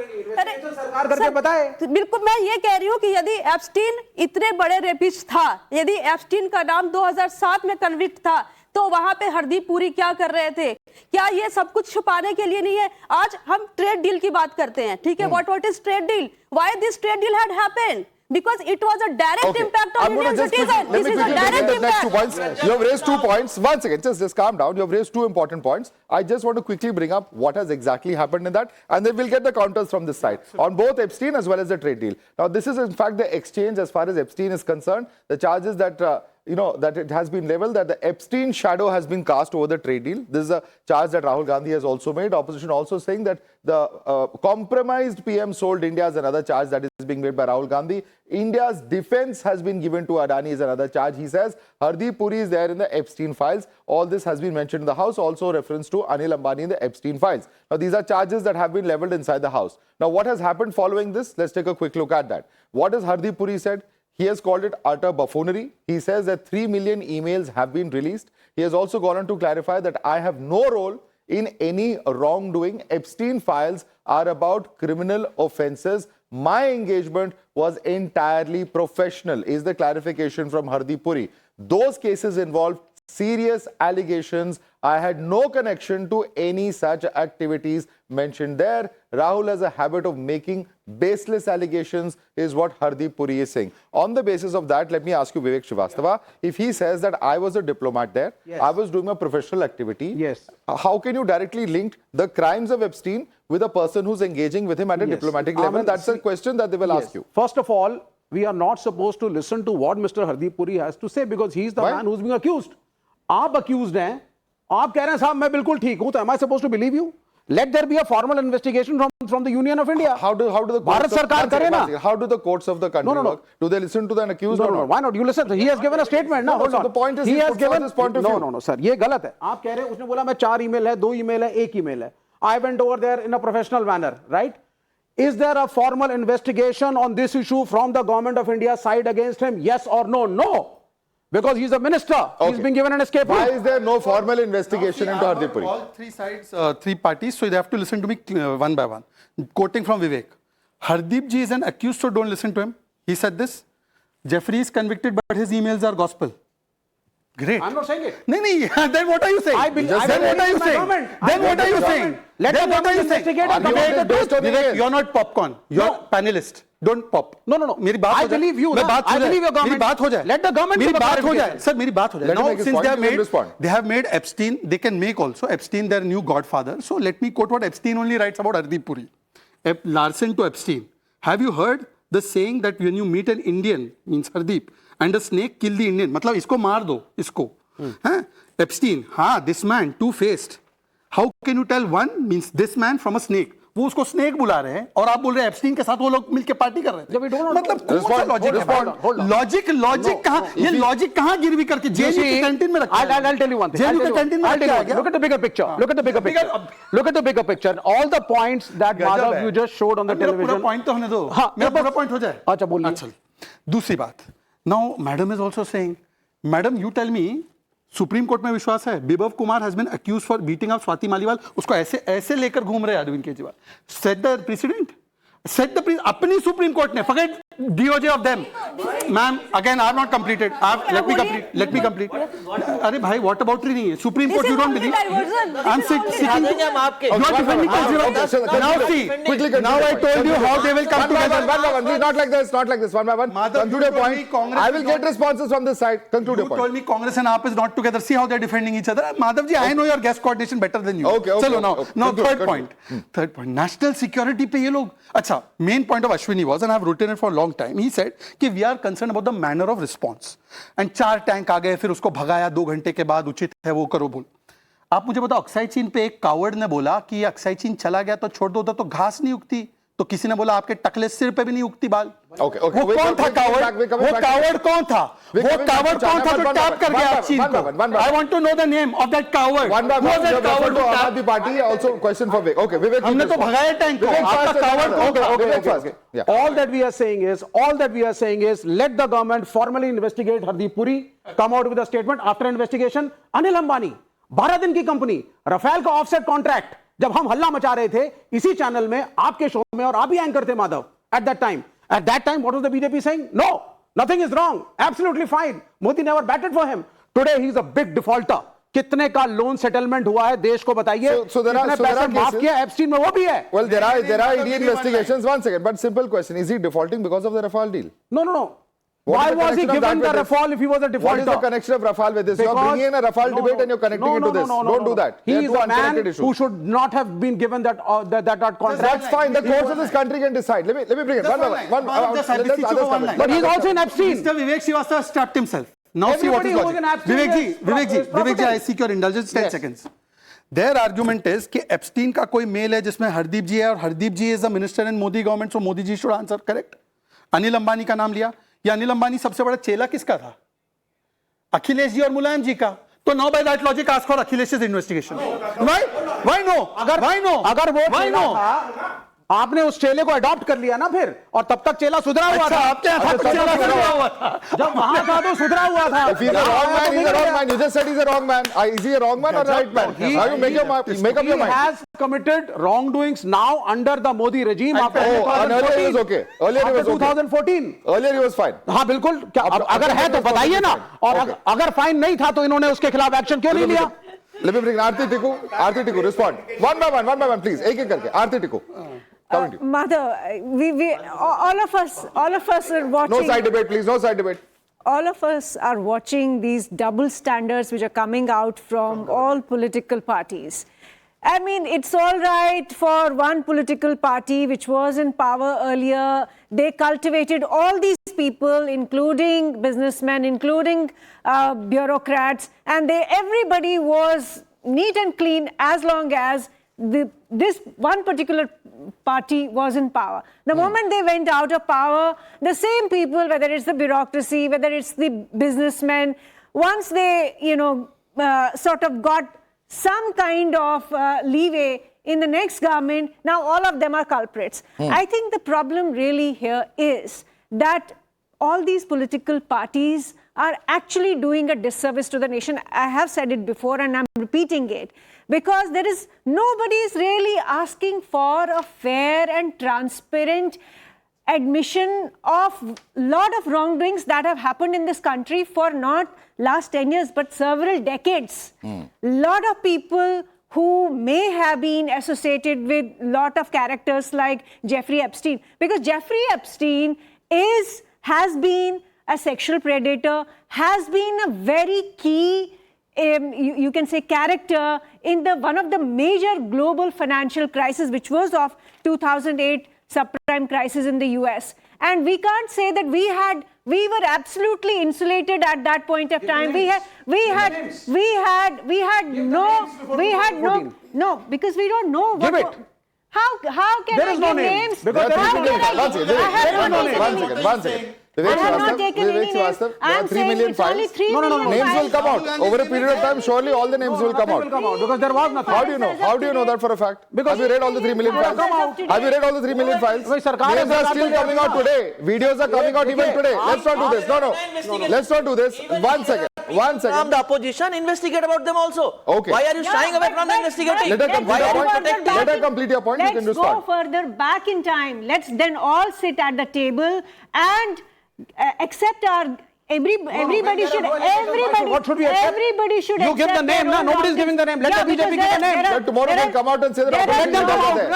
अरे सरकार करके बताए। बिल्कुल, मैं ये कह रही हूँ कि यदि एप्स्टीन इतने बड़े रेपिस्ट था, यदि एप्स्टीन का नाम 2007 में कन्विक्ट था, तो वहां पे हरदीप पुरी क्या कर रहे थे? क्या ये सब कुछ छुपाने के लिए नहीं है? आज हम ट्रेड डील की बात करते हैं, ठीक है? What is trade deal? Why this trade deal had happened? Because it was a direct impact on Indian citizens. This is a direct impact. You have raised 2 points. One second, just calm down. You have raised 2 important points. I just want to quickly bring up what has exactly happened in that, and then we'll get the counters from this side on both Epstein as well as the trade deal. Now, this is in fact the exchange as far as Epstein is concerned. The charges that that it has been leveled, that the Epstein shadow has been cast over the trade deal. This is a charge that Rahul Gandhi has also made. Opposition also saying that the compromised PM sold India is another charge that is being made by Rahul Gandhi. India's defense has been given to Adani is another charge. He says Hardeep Puri is there in the Epstein files. All this has been mentioned in the House, also reference to Anil Ambani in the Epstein files. Now, these are charges that have been leveled inside the House. Now, what has happened following this? Let's take a quick look at that. What has Hardeep Puri said? He has called it utter buffoonery. He says that 3 million emails have been released. He has also gone on to clarify that I have no role in any wrongdoing. Epstein files are about criminal offences. My engagement was entirely professional, is the clarification from Hardeep Puri. Those cases involved serious allegations. I had no connection to any such activities mentioned there. Rahul has a habit of making baseless allegations, is what Hardeep Puri is saying. On the basis of that, let me ask you, Vivek Srivastava, if he says that I was a diplomat there, Yes. I was doing a professional activity, Yes. How can you directly link the crimes of Epstein with a person who's engaging with him at a Yes. diplomatic I level? mean, That's a question that they will ask you. First of all, we are not supposed to listen to what Mr. Hardeep Puri has to say because he is the Why? man who's being accused. आप accused हैं, आप कह रहे हैं साहब मैं बिल्कुल ठीक हूं, तो am I supposed to believe you? Let there be a formal investigation from the Union of India. How do the Bharat courts of- सरकार करे ना? How do the courts of the country No. work? Do they listen to the accused No, or no, not? why not? You listen. He has given a statement. No, hold so on. the point is he he has puts forth given his point of view. No, sir. ये गलत है. आप कह रहे हैं उसने बोला मैं 4 email है, 2 email है, 1 email है. I went over there in a professional manner, right? Is there a formal investigation on this issue from the government of India's side against him? Yes or no? No. Because he's a minister. He's Okay. been given an escape Why route. is there no formal investigation into Hardeep Puri? All 3 sides, 3 parties, so they have to listen to me one by one. Quoting from Vivek, Hardeep ji is an accused, so don't listen to him. He said this, Jeffrey is convicted, but his emails are gospel. Great. I'm not saying it. No, then what are you saying? I believe- I then believe what are you in my saying? government. I Then what believe are you in my saying? government. Let Then the what are you government saying? investigate and come Argument to the is based truth. on Vivek, emails. you're not popcorn. You're No. panelist. Don't pop. No. मेरी बात I हो जाए. believe you, मैं ना. बात हो I जाए. believe your government. मेरी बात हो जाए. Let the government मेरी give a बात हो जाए. clarification. Sir, मेरी बात हो जाए. Let him Now, make his since point, they have he will made, respond. they have made Epstein, they can make also Epstein their new godfather. So let me quote what Epstein only writes about Hardeep Puri. Larson to Epstein. Have you heard the saying that when you meet an Indian, means Hardeep, and a snake kill the Indian? मतलब इसको मार दो, इसको. हाँ? Epstein, हाँ, this man, two-faced. How can you tell one means this man from a snake? वो उसको snake बुला रहे हैं और आप बोल रहे हैं एप्स्टीन के साथ वो लोग मिलके पार्टी कर रहे थे मतलब कौन सा लॉजिक है लॉजिक कहां ये लॉजिक कहां गिरवी करके जेएनयू के कैंटीन में रखा है I'll tell you one thing. JNU के कैंटीन में रखा है Look at the bigger picture. Look at the bigger picture. Look at the bigger picture. All the points that Madhav you just showed on the मेरा पूरा television. Point तो होने दो हाँ, मेरा पूरा पॉइंट हो जाए अच्छा बोलिए अच्छा दूसरी बात now madam is also saying madam you tell me supreme court में विश्वास है Bibhav Kumar has been accused for beating up Swati Maliwal उसको ऐसे ऐसे लेकर घूम रहे Arvind Kejriwal set the president set the अपनी सुप्रीम कोर्ट ने forget DOJ of them ma'am again I have not completed let me complete अरे भाई what about नहीं है supreme court you don't believe I'm seeking you are defending Kejriwal now see now I told you how they will come together not like this one by one conclude your point I will get responses from this side conclude your you point told me Congress and AAP is not together see how they're defending each other Madhav ji I know your guest coordination better than you Okay, चलो now third point national security पे ये लोग अच्छा main point of Ashwini was and I have written it for a long time he said कि we are concerned about the manner of response and 4 tank आ गए फिर उसको भगाया 2 घंटे के बाद उचित है वो करो बोल आप मुझे बताओ अक्साई चीन पे एक कावर्ड ने बोला कि अक्साई चीन चला गया तो छोड़ दो तो घास नहीं उगती तो किसी ने बोला आपके टकले सिर पे भी नहीं उगती बाल। Okay. वो कौन था कावड़? वो कावड़ कौन था? वो कावड़ कौन था जो टैप कर गया चीन को? I want to know the name of that coward. One by Who was one, that coward who tapped? the party. Also, question for Vivek. Okay, Vivek. हमने तो भगाया टैंक को। आपका कावड़ कौन था? Okay. All that we are saying is, let the government formally investigate Hardeep Puri, come out with a statement. After investigation, Anil Ambani, 12 दिन की कंपनी, रफेल का ऑफसेट कॉन्ट्रैक्ट, जब हम हल्ला मचा रहे थे इसी चैनल में, आपके शो में, और आप ही एंकर थे Madhav at that time. At that time, what was the BJP saying? No, nothing is wrong, absolutely fine. Modi never batted for him. Today he is a big defaulter. कितने का loan settlement हुआ है देश को बताइए? कितने पैसे माफ किया एप्स्टीन में, वो भी है. Well, there are ED investigations. One second, but simple question: is he defaulting because of the Rafale deal? No. Why was he given the Rafale if he was a defaulter? What is the connection of Rafale with this? You're bringing in a Rafale debate and you're connecting it to this. Don't do that. He is a man who should not have been given that contract. That's fine. The courts of this country can decide. Let me bring it one by one. But he's also in Epstein. Mr. Vivek Srivastava stopped himself. Now see what is logic. Vivek ji, I seek your indulgence. 10 seconds. Their argument is कि Epstein का कोई mail है जिसमें हरदीप जी है और हरदीप जी is a minister in Modi government, so Modi ji should answer. Correct? Anil Ambani का नाम लिया. या अनिल अंबानी सबसे बड़ा चेला किसका था? अखिलेश जी और मुलायम जी का. तो now by that logic ask for Akhilesh's investigation. Why no? अगर वो चेला था, आपने उस चेले को अडॉप्ट कर लिया ना फिर, और तब तक चेला सुधरा हुआ था. जब वहां था तो सुधरा हुआ था. If he's a wrong man, he's a wrong man. You just said he's a wrong man. Is he a wrong man or a right man? How you make up your mind? He has committed wrongdoings now under the Modi regime. And earlier he was okay. Earlier he was okay. 2014. Earlier he was fine. हाँ बिल्कुल. अगर है तो बताइए ना. और अगर fine नहीं था तो इन्होंने उसके खिलाफ एक्शन क्यों नहीं लिया? Let me bring Aarti Tikku, respond. One by one, please. एक करके. Aarti Tikku. Mother, all of us are watching. No side debate, please. No side debate. All of us are watching these double standards which are coming out from all political parties. I mean, it's all right for one political party which was in power earlier. They cultivated all these people, including businessmen, including bureaucrats, and everybody was neat and clean as long as this one particular party was in power. The moment they went out of power, the same people, whether it's the bureaucracy, whether it's the businessmen, once they, sort of got some kind of leeway in the next government, now all of them are culprits. I think the problem really here is that all these political parties are actually doing a disservice to the nation. I have said it before and I'm repeating it. Because nobody is really asking for a fair and transparent admission of lot of wrongdoings that have happened in this country for not last 10 years, but several decades. Lot of people who may have been associated with lot of characters like Jeffrey Epstein. Because Jeffrey Epstein has been a sexual predator, has been a very key you can say character in one of the major global financial crises, which was of 2008 subprime crisis in the US. And we can't say that we were absolutely insulated at that point of time. We had no, because we don't know what. Give it. How can I give names? One second. I have not taken any names. I am saying it's only 3 million Names files. will come out. Over a period of time, surely all the names will come out. Because there was nothing. How do you know? How do you know that for a fact? Have you read all the 3 million files? Have you read all the 3 million files? Names are still coming out today. Videos are coming out even today. Let's not do this. No. Let's not do this. One second. From the opposition, investigate about them also. Okay. Why are you shying away from the investigating? Let her complete your point. You can Let's go further back in time. Let's then all sit at the table and accept our everybody should what should we accept? Everybody should you give the name. No, nobody's giving the name. Let the BJP give the name. But tomorrow they'll come out and say that opposition is over there.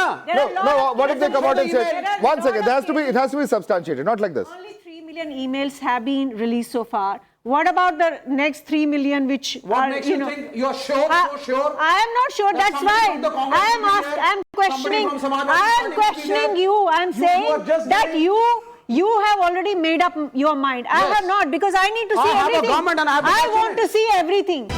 No, what if they come out and say, one second, it has to be substantiated, not like this. Only 3 million emails have been released so far. What about the next 3 million which what makes you think you're sure, so sure? I am not sure, that's why. I am questioning you. I am saying that you have already made up your mind. I have not, because I need to see everything. I have a government and I want to see everything.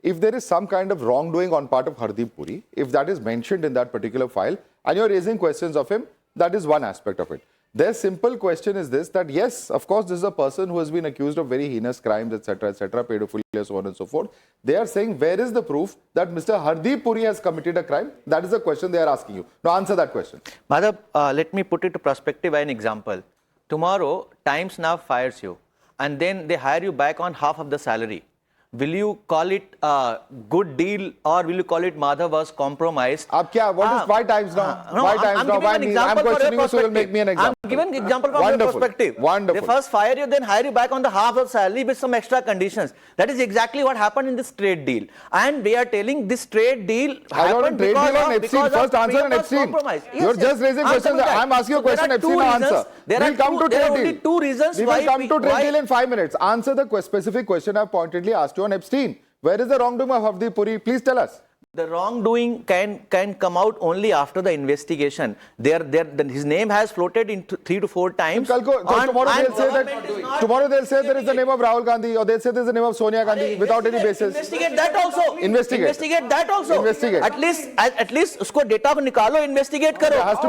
if there is some kind of wrongdoing on part of Hardeep Puri, if that is mentioned in that particular file, and you're raising questions of him, that is one aspect of it. Their simple question is this, that yes, of course, this is a person who has been accused of very heinous crimes, etc., pedophilia, so on and so forth. They are saying, where is the proof that Mr. Hardeep Puri has committed a crime? That is the question they are asking you. Now, answer that question. Madhav, let me put it to perspective by an example. Tomorrow, Times Now fires you, and then they hire you back on half of the salary. Will you call it a good deal, or will you call it Madhav was compromised? What is why Times Now? Why Times Now? Why me? I'm questioning you, so you'll make me an example. I'm giving example from your perspective. Wonderful. They first fire you, then hire you back on the half of salary with some extra conditions. That is exactly what happened in this trade deal. And we are telling this trade deal happened because of Epstein. First answer on Epstein. You're just raising questions. I'm asking you a question, Epstein, answer. We'll come to trade deal. There are only two reasons why we will come to trade deal in 5 minutes. Answer the specific question I've pointedly asked you on Epstein. Where is the wrongdoing of Hardeep Puri? Please tell us. The wrongdoing can come out only after the investigation. His name has floated in 3 to 4 times. Tomorrow they'll say there is the name of Rahul Gandhi, or they'll say there is the name of Sonia Gandhi without any basis. Investigate that also. Investigate that also. Investigate. At least usko data ko nikalo, investigate karo. There has to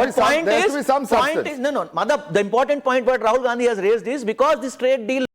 be some substance. Madhav, the important point what Rahul Gandhi has raised is because this trade deal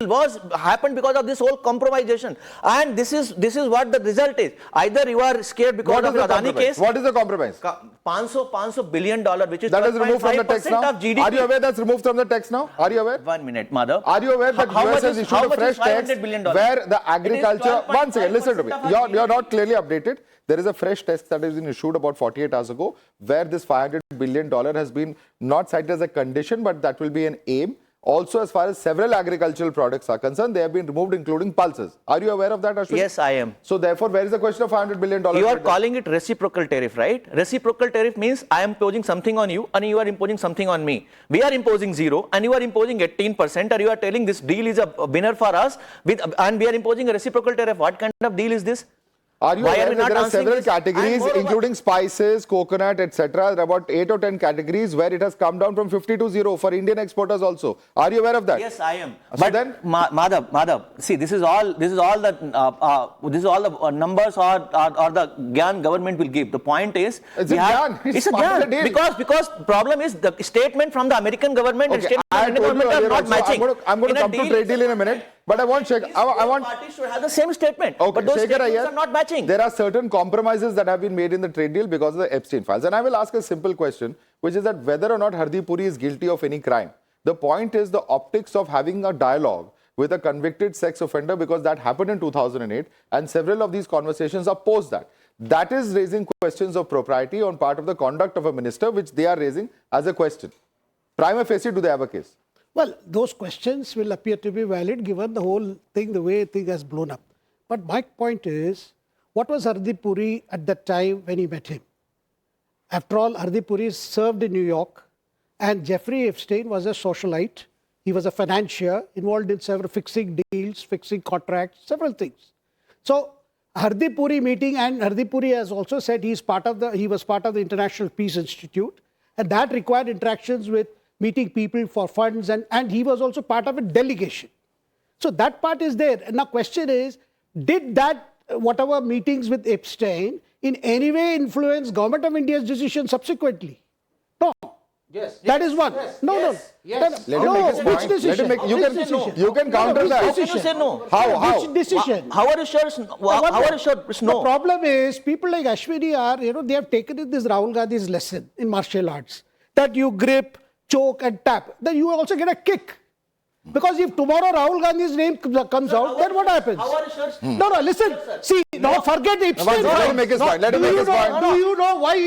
happened because of this whole compromisation, and this is what the result is. Either you are scared because of the Adani case. What is the compromise? $500 billion, which is that is removed from the text now. Of GDP. Are you aware that's removed from the text now? Are you aware? 1 minute, Madhav. Are you aware that US has issued a fresh text where the agriculture... One second, listen to me. You're not clearly updated. There is a fresh text that has been issued about 48 hours ago where this $500 billion has been not cited as a condition, but that will be an aim. Also, as far as several agricultural products are concerned, they have been removed, including pulses. Are you aware of that, Ashwin? Yes, I am. So, therefore, where is the question of $500 billion? You are calling it reciprocal tariff, right? Reciprocal tariff means I am imposing something on you and you are imposing something on me. We are imposing 0 and you are imposing 18%, or you are telling this deal is a winner for us and we are imposing a reciprocal tariff. What kind of deal is this? Are you aware that there are several categories, including spices, coconut, etc. There are about 8 or 10 categories where it has come down from 50 to 0 for Indian exporters also. Are you aware of that? Yes, I am. So but then, Madhav, see, this is all the numbers or the gyan government will give. The point is, it's a gyan. It's a gyan because problem is the statement from the American government and statement from the Indian government are not matching. I'm going to come to trade deal in a minute. But I want parties should have the same statement. Okay, but those statements are not matching. There are certain compromises that have been made in the trade deal because of the Epstein files. And I will ask a simple question, which is that whether or not Hardeep Puri is guilty of any crime. The point is the optics of having a dialogue with a convicted sex offender, because that happened in 2008 and several of these conversations are post that. That is raising questions of propriety on part of the conduct of a minister, which they are raising as a question. Prima facie, do they have a case? Well, those questions will appear to be valid given the whole thing, the way thing has blown up. But my point is, what was Hardeep Puri at that time when he met him? After all, Hardeep Puri served in New York, and Jeffrey Epstein was a socialite. He was a financier involved in several fixing deals, fixing contracts, several things. So Hardeep Puri meeting, and Hardeep Puri has also said he was part of the International Peace Institute, and that required interactions with meeting people for funds, and he was also part of a delegation. So that part is there. And now question is, did that, whatever meetings with Epstein, in any way influence Government of India's decision subsequently? No. Yes. That is one. Yes. No, Yes. no. Yes. Let him make his point. Let him make, you can counter that. How can you say no? How? Which decision? How are you sure it's no? How are you sure it's no? The problem is, people like Ashwini are, they have taken this Rahul Gandhi's lesson in martial arts, that you grip, choke and tap, then you also get a kick. Because if tomorrow Rahul Gandhi's name comes out, then what happens? How are you sure? No, listen. See, forget Epstein. Let him make his point. Let him make his point. Do you know why the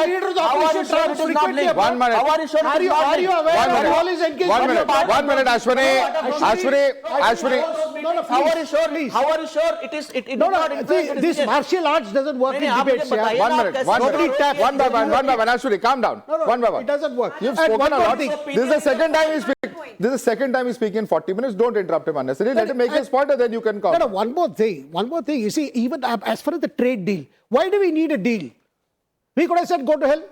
leader of the opposition travels frequently? 1 minute. How are you sure? Are you aware that all is engaged? 1 minute. 1 minute, Ashwini. How are you sure? Please. How are you sure it is? It No, not no. influence the This decision? martial arts doesn't work in debates. 1 minute. Nobody taps. One by one. Ashwini, calm down. One by one. It doesn't work. You've And spoken one a more lot. thing. This is the second time he's speaking. This is the second time he's speaking in 40 minutes. Don't interrupt him unnecessarily. Let him make his point and then you can comment. No, one more thing. You see, even as far as the trade deal, why do we need a deal? We could have said go to hell.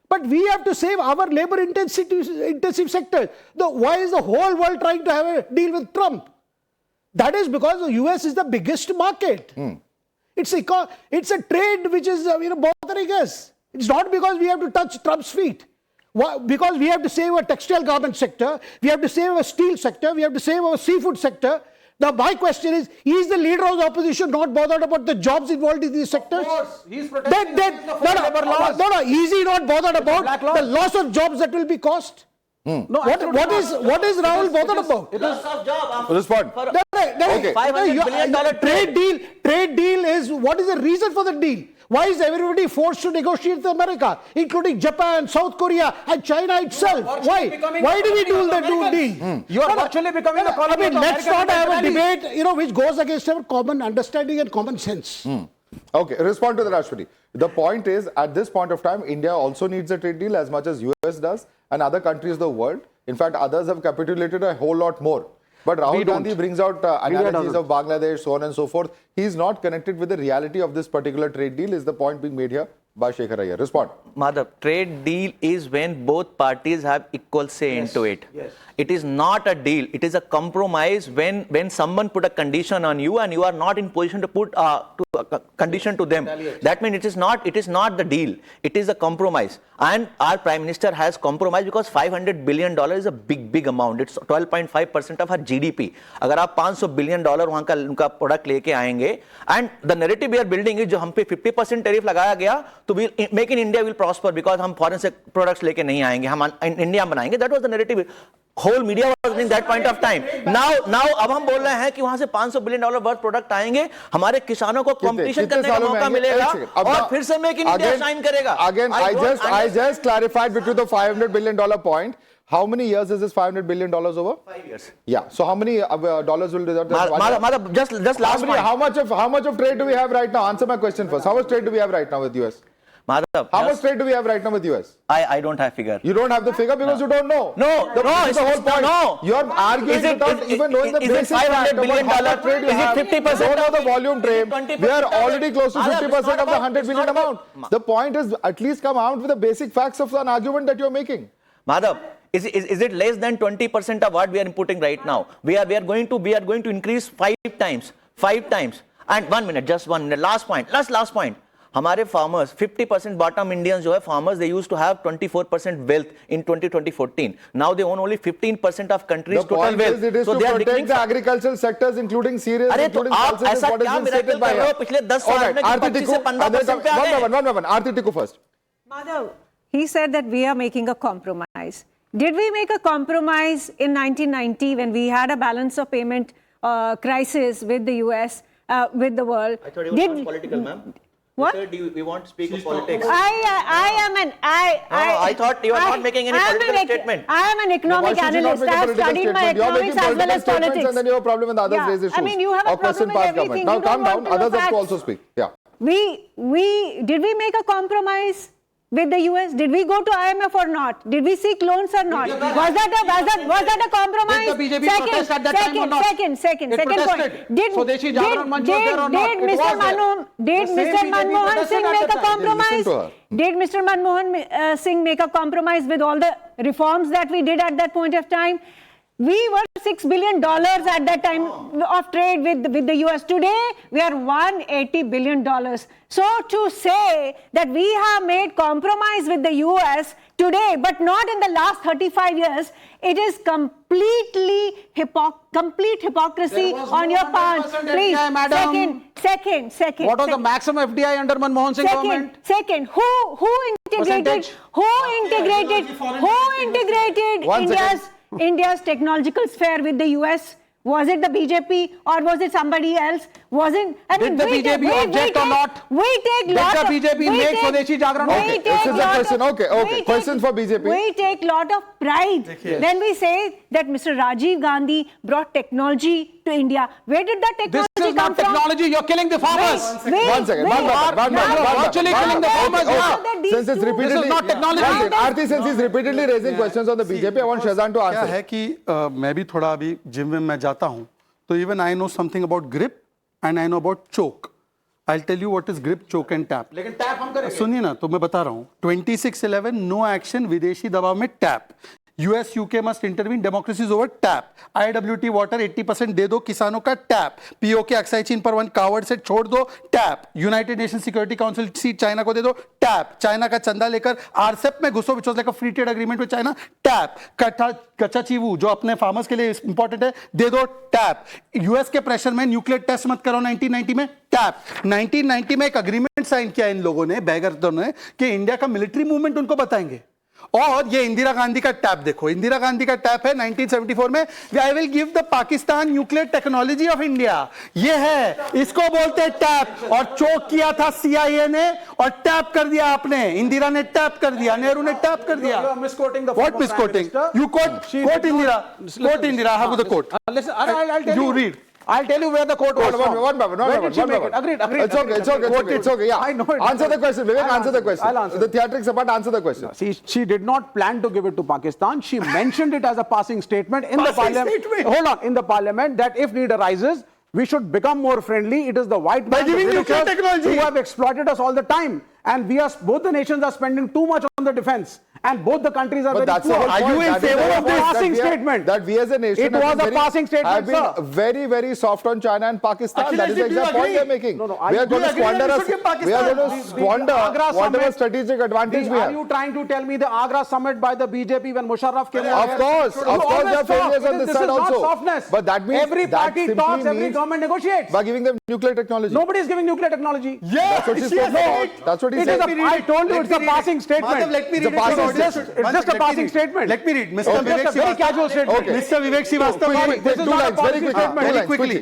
But we have to save our labor intensive sector. Why is the whole world trying to have a deal with Trump? That is because the US is the biggest market. It's a trade which is bothering us. It's not because we have to touch Trump's feet. Why? Because we have to save our textile garment sector, we have to save our steel sector, we have to save our seafood sector. Now, my question is the leader of the opposition not bothered about the jobs involved in these sectors? Of course, he's protesting against the fair labor laws. No, is he not bothered about the loss of jobs that will be caused? No, What is Rahul bothered about? Loss of job. Respond. Okay. $500 billion Trade deal is, what is the reason for the deal? Why is everybody forced to negotiate with America, including Japan, South Korea, and China itself? Why? Why do we do the deal? You are virtually becoming a colony. Let's not have a debate, which goes against our common understanding and common sense. Okay, respond to the Rashtrapati. The point is, at this point of time, India also needs a trade deal as much as US does and other countries of the world. In fact, others have capitulated a whole lot more. But Rahul Gandhi brings out analogies of Bangladesh, so on and so forth. He's not connected with the reality of this particular trade deal, is the point being made here by Shekhar Iyer. Respond. Madhav, trade deal is when both parties have equal say into it. Yes. It is not a deal. It is a compromise when someone put a condition on you and you are not in position to put a condition to them. That means it is not the deal. It is a compromise. And our Prime Minister has compromised because $500 billion is a big amount. It's 12.5% of our GDP. अगर आप $500 billion वहाँ का उनका product लेके आएंगे and the narrative we are building is जो हम पे 50% tariff लगाया गया तो make in India will prosper because हम foreign से products लेके नहीं आएंगे हम India बनाएंगे. That was the narrative. Whole media was in that point of time. Now अब हम बोल रहे हैं कि वहां से $500 billion वर्थ प्रोडक्ट आएंगे, हमारे किसानों को कंपटीशन करने का मौका मिलेगा और फिर से मेक इन इंडिया शाइन करेगा. Again, I just clarified between the $500 billion point. How many years is this $500 billion over? 5 years. Yeah. So how many dollars will result? Madhav, just last point. How much of trade do we have right now? Answer my question first. How much trade do we have right now with US? Madhav, how much trade do we have right now with US? I don't have figure. You don't have the figure because you don't know. It's the whole point. No. You're arguing without even knowing the basic fact $500 billion trade you have. Is it 50%? Don't know the volume trade. We are already close to 50% of the $100 billion amount. The point is at least come out with the basic facts of an argument that you're making. Madhav, is it less than 20% of what we are inputting right now? We are going to increase 5 times. And 1 minute, just 1 minute. Last point. हमारे farmers 50% bottom Indians जो है farmers they used to have 24% wealth in 2014. Now they own only 15% of country's total wealth. It is so to protect the agricultural sectors including cereals, including pulses, is what has been stated by her. पिछले 10 साल में 25 से 15% पे आ गए. One by one. Aarti Tikku first. Madhav, he said that we are making a compromise. Did we make a compromise in 1990 when we had a balance of payment crisis with the US, with the world? I thought you were political, ma'am. What? We want to speak of politics. I thought you were not making any political statement. I am an economic analyst. I have studied my economics as well as politics. And then you have a problem when the others raise issues. I mean, you have a problem with everything. Now calm down. Others have to also speak. Yeah. Did we make a compromise with the US? Did we go to IMF or not? Did we seek loans or not? Was that a compromise? Did the BJP protest at that time or not? Second point. Did Swadeshi Jagran Manch was there or not? Did Mr. Manmohan Singh make a compromise? Did Mr. Manmohan Singh make a compromise with all the reforms that we did at that point of time? We were $6 billion at that time of trade with the US. Today, we are $180 billion. So to say that we have made compromise with the US today, but not in the last 35 years, it is complete hypocrisy on your part. Please, second. What was the maximum FDI under Manmohan Singh government? Second, who integrated India's technological sphere with the US? Was it the BJP or was it somebody else? Did the BJP object or not? Did the BJP make Swadeshi Jagran? Okay, this is a question. Okay. Question for BJP. We take lot of pride when we say that Mr. Rajiv Gandhi brought technology to India. Where did that technology come from? This is not technology. You're killing the farmers. One second. You're actually killing the farmers now. Since it's repeatedly, this is not technology. Aarti, since he's repeatedly raising questions on the BJP, I want Shahzan to answer. क्या है कि मैं भी थोड़ा अभी gym में मैं जाता हूँ तो even I know something about grip and I know about choke. I'll tell you what is grip, choke and tap. लेकिन टैप हम करेंगे. सुनिए ना तो मैं बता रहा हूँ 2611 नो एक्शन विदेशी दबाव में tap US UK must intervene, democracy is over, tap. IWT water 80% दे दो किसानों का, tap. POK Accusations पर 1 coward से छोड़ दो, tap. United Nations Security Council seat China को दे दो, tap. चाइना का चंदा लेकर RCEP में घुसो, which was like a free trade agreement with China, tap. कच्चा चीवू जो अपने फार्मर्स के लिए इंपॉर्टेंट है, दे दो, tap. US के प्रेशर में न्यूक्लियर टेस्ट मत करो 1990 में, tap. 1990 में एक अग्रीमेंट साइन किया इन लोगों ने, बैगर्स ने, कि इंडिया का मिलिट्री मूवमेंट उनको बताएंगे। और ये इंदिरा गांधी का टैप देखो, इंदिरा गांधी का टैप है 1974 में, I will give the Pakistan nuclear technology of India, ये है, इसको बोलते हैं टैप। और चोक किया था CIA ने और टैप कर दिया आपने, इंदिरा ने टैप कर दिया, नेहरू ने टैप कर दिया। What misquoting? You quote Indira, quote Indira, have the quote. Listen, I'll tell You read. I'll tell you where the quote was from. Where did she make it? Agreed. It's okay. Yeah. I know it. Answer the question, Vivek. Answer the question. I'll answer. The theatrics apart, answer the question. She did not plan to give it to Pakistan. She mentioned it as a passing statement in the parliament. Hold on, in the parliament, that if need arises, we should become more friendly. It is the white man, giving the nuclear Britishers technology. who have exploited us all the time. And both the nations are spending too much on the defense. And both the countries are But very that's the poor. whole point. Are you in That is favor the of this point passing that we are- statement? That we as a nation It was a passing statement, have been sir. very, very soft on China and Pakistan. Akhilesh, That is the do you exact point agree? we are making. No, We are going to agree that squander we us. should give We are Pakistan? going to squander Agra whatever summit- strategic advantage we Are have. you trying to tell me the Agra summit by the BJP when Musharraf came over Of here? course, You there are always failures talk. on this This side is not also. softness. But that means every that party simply talks, every means government negotiates. by giving them nuclear technology. Nobody is giving nuclear technology. That's what she spoke about. That's what he It is said. I told you it's a passing statement. Madhav, let me read It's a passing it. statement. It's just a passing statement. Let me read. Mr. It's Vivek just a very Srivastava. casual statement. Okay. Mr. Vivek Srivastava, Quick, This is two not a lines, policy very quickly. statement. Two very lines, quickly.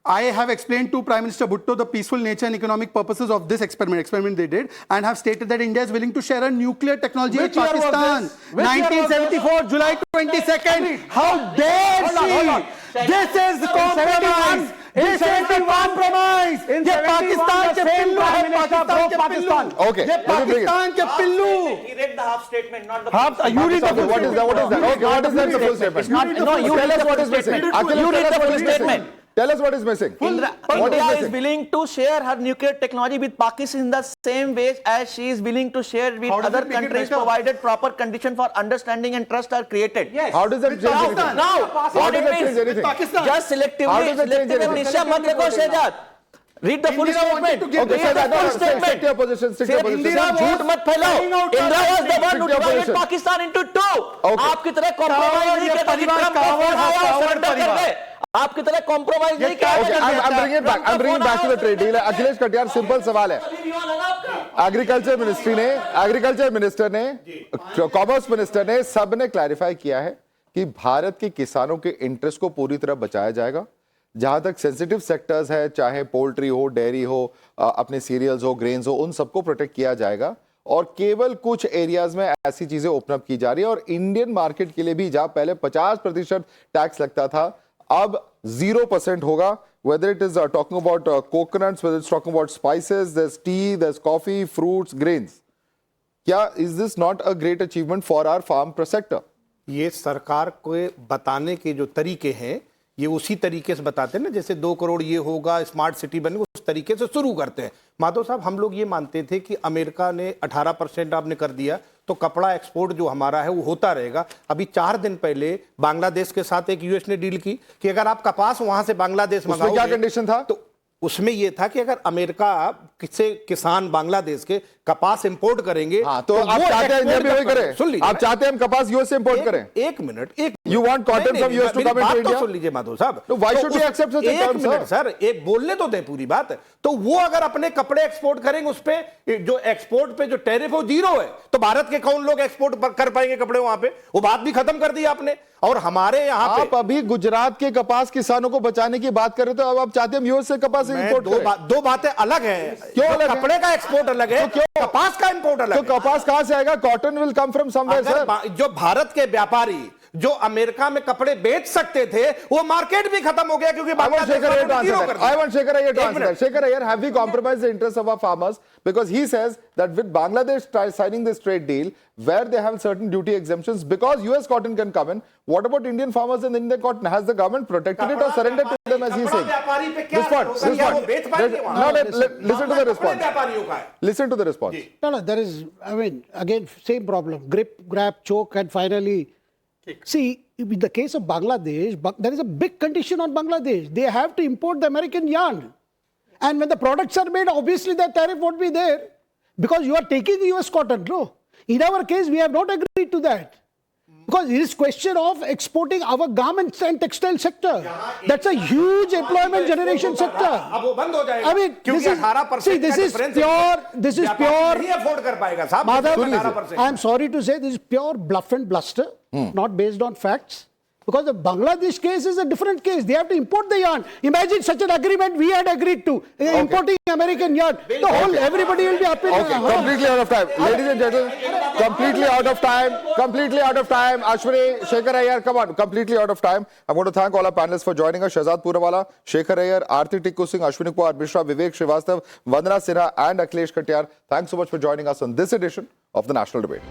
I have explained to Prime Minister Bhutto the peaceful nature and economic purposes of this experiment they did, and have stated that India is willing to share a nuclear technology with Which year was Pakistan. this? Which year was 1974, July 22nd. How dare Hold on, hold on. she? This is compromise. This is the compromise. In ये 71, Pakistan the के same पिल्लू Prime है, Minister Pakistan के broke पिल्लू. Pakistan. Okay, ये let me bring it. Pakistan के पिल्लू. He read the half statement, not the Half, you read the full What is that? What is that? Okay, what is that? The full statement. No, you Tell read us the what full is missing. statement. Akhilesh, You read tell us the what full is missing. statement. Tell us what is missing. India What is missing? willing to share her nuclear technology with Pakistan in the same way as she is willing to share with How does other it make it countries, better? provided proper conditions for understanding and trust are created. Yes. How does that change anything? Pakistan. Now, How what does it that change means, anything? Pakistan. just How selectively, does that change selective anything? amnesia mat rakho, Shehzad. Read the full Indira wanted statement. to give Okay, Read sir, the that- full no, stick statement. to your position. Stick to your सिर्फ position. Indira was झूठ मत फैलाओ. carrying out Indira was the one who Stick to your divided position. Pakistan into two. Okay. आपकी तरह compromise नहीं किया था, परिवार, Trump का कावड़, phone आया, कावड़ surrender कर परिवार. गए. आपकी तरह compromise नहीं किया. Okay, I'm bringing it back. I'm bringing back to the trade deal. Akhilesh Katiar, simple सवाल है. एग्रीकल्चर मिनिस्टर ने कॉमर्स मिनिस्टर ने सब ने क्लैरिफाई किया है कि भारत के किसानों के इंटरेस्ट को पूरी तरह बचाया जाएगा. जहां तक सेंसिटिव सेक्टर्स है, चाहे पोल्ट्री हो, डेयरी हो, अपने सीरियल्स हो, ग्रेन्स हो, उन सबको प्रोटेक्ट किया जाएगा. और केवल कुछ एरियाज में ऐसी चीजें ओपन अप की जा रही है. और इंडियन मार्केट के लिए भी जहां पहले 50% टैक्स लगता था, अब 0% होगा. Whether it is talking about coconuts, whether it's talking about spices, there's tea, there's coffee, fruits, grains. क्या is this not a great achievement for our farm sector? ये सरकार को बताने के जो तरीके हैं, ये उसी तरीके से बताते हैं ना, जैसे 2 करोड़ ये होगा, स्मार्ट सिटी बनेगा, उस तरीके से शुरू करते हैं. माधव साहब, हम लोग ये मानते थे कि अमेरिका ने 18% आपने कर दिया तो कपड़ा एक्सपोर्ट जो हमारा है वो होता रहेगा. अभी 4 दिन पहले बांग्लादेश के साथ एक यूएस ने डील की कि अगर आप कपास वहां से बांग्लादेश उसमें क्या कंडीशन था? तो उसमें ये था कि अगर अमेरिका से किसान बांग्लादेश के कपास इंपोर्ट करेंगे, हाँ, तो आप चाहते हैं इंडिया भी वही करें? सुन लीजिए, आप चाहते हैं हम कपास यूएस से इंपोर्ट करें? एक minute. You want cotton from US to come into India? सुन लीजिए माधव साहब. No, why should we accept such a एक term, मिनट sir? सर, एक बोलने तो दें पूरी बात. तो वो अगर अपने कपड़े एक्सपोर्ट करेंगे, उस पे जो एक्सपोर्ट पे जो टैरिफ है वो 0 है, तो भारत के कौन लोग एक्सपोर्ट कर पाएंगे कपड़े वहां पे? वो बात भी खत्म कर दी आपने. और हमारे यहाँ आप अभी गुजरात के कपास किसानों को बचाने की बात कर रहे थे, अब आप चाहते हैं हम यूएस से कपास इंपोर्ट करें? दो बातें अलग हैं. क्यों अलग है? कपड़े का एक्सपोर्ट अलग है, कपास का इंपोर्ट अलग तो है. कपास कहां से आएगा? Cotton will come from somewhere, sir. जो भारत के व्यापारी जो अमेरिका में कपड़े बेच सकते थे, वो मार्केट भी खत्म हो गया क्योंकि I want Shekhar Iyer to answer that. I want Shekhar Iyer to answer that. Shekhar Iyer, have we compromised the interests of our farmers? Because he says that with Bangladesh signing this trade deal, where they have certain duty exemptions, because US cotton can come in, what about Indian farmers and Indian cotton? Has the government protected it or surrendered to them, as he's saying? No, listen to the response. Listen to the response. No, there is, I mean, again, same problem. Grip, grab, choke, and finally, See, in the case of Bangladesh, there is a big condition on Bangladesh. They have to import the American yarn. And when the products are made, obviously the tariff won't be there because you are taking US cotton. No. In our case, we have not agreed to that. Because it is question of exporting our garments and textile sector. That's a huge employment generation sector. I mean, this is pure. Madhav, I am sorry to say, this is pure bluff and bluster, not based on facts. Because the Bangladesh case is a different case. They have to import the yarn. Imagine such an agreement we had agreed to. Importing American yarn. The whole, everybody will be up in... Completely out of time. Ladies and gentlemen, completely out of time. Completely out of time. Ashwini, Shekhar Iyer, come on. Completely out of time. I'm going to thank all our panelists for joining us. Shahzad Purawala, Shekhar Iyer, Aarti Tikku Singh, Ashwini Kumar Mishra, Vivek Srivastav, Vandana Sinha and Akhilesh Katiyar. Thanks so much for joining us on this edition of the National Debate.